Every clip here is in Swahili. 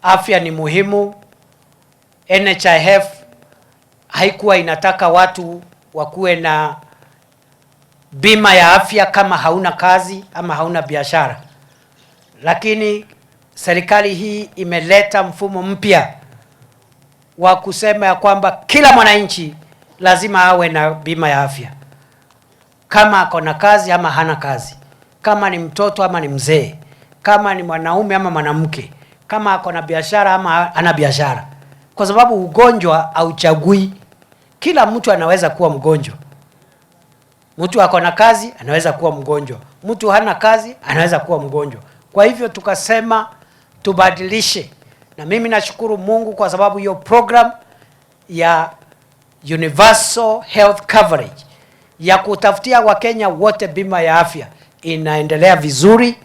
afya ni muhimu. NHIF haikuwa inataka watu wakuwe na bima ya afya kama hauna kazi ama hauna biashara, lakini serikali hii imeleta mfumo mpya wa kusema ya kwamba kila mwananchi lazima awe na bima ya afya, kama ako na kazi ama hana kazi, kama ni mtoto ama ni mzee, kama ni mwanaume ama mwanamke, kama ako na biashara ama hana biashara, kwa sababu ugonjwa hauchagui. Kila mtu anaweza kuwa mgonjwa. Mtu ako na kazi anaweza kuwa mgonjwa, mtu hana kazi anaweza kuwa mgonjwa. Kwa hivyo tukasema tubadilishe, na mimi nashukuru Mungu kwa sababu hiyo program ya Universal Health Coverage ya kutafutia Wakenya wote bima ya afya inaendelea vizuri.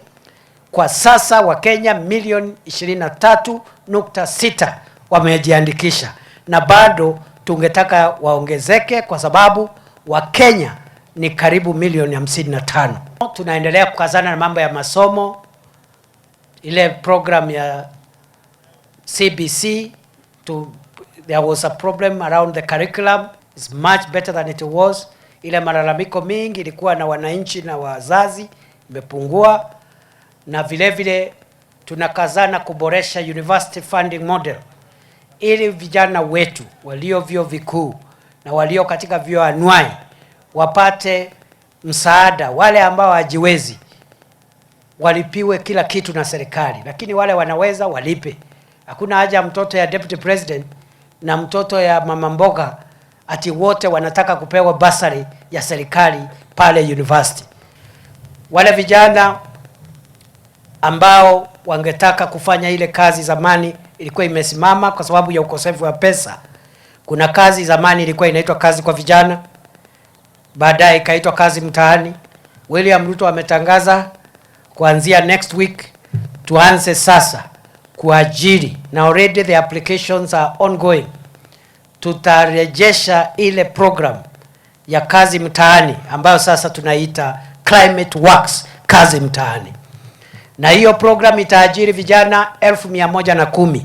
Kwa sasa Wakenya milioni 23.6 wamejiandikisha, na bado tungetaka waongezeke kwa sababu Wakenya ni karibu milioni 55. Tunaendelea kukazana na mambo ya masomo. Ile program ya CBC, there was a problem around the curriculum. It's much better than it was. Ile malalamiko mingi ilikuwa na wananchi na wazazi imepungua, na vile vile tunakazana kuboresha university funding model ili vijana wetu walio vyuo vikuu na walio katika vyuo anuai wapate msaada. Wale ambao hajiwezi walipiwe kila kitu na serikali, lakini wale wanaweza walipe. Hakuna haja mtoto ya deputy president na mtoto ya mama mboga ati wote wanataka kupewa basari ya serikali pale university. Wale vijana ambao wangetaka kufanya ile kazi zamani ilikuwa imesimama kwa sababu ya ukosefu wa pesa. Kuna kazi zamani ilikuwa inaitwa kazi kwa vijana, baadaye ikaitwa kazi mtaani. William Ruto ametangaza kuanzia next week tuanze sasa kuajiri, na already the applications are ongoing. Tutarejesha ile program ya kazi mtaani ambayo sasa tunaita Climate Works kazi mtaani, na hiyo program itaajiri vijana 110,000,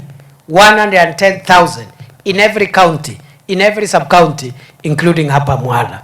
110,000 in every county, in every sub county including hapa Mwala.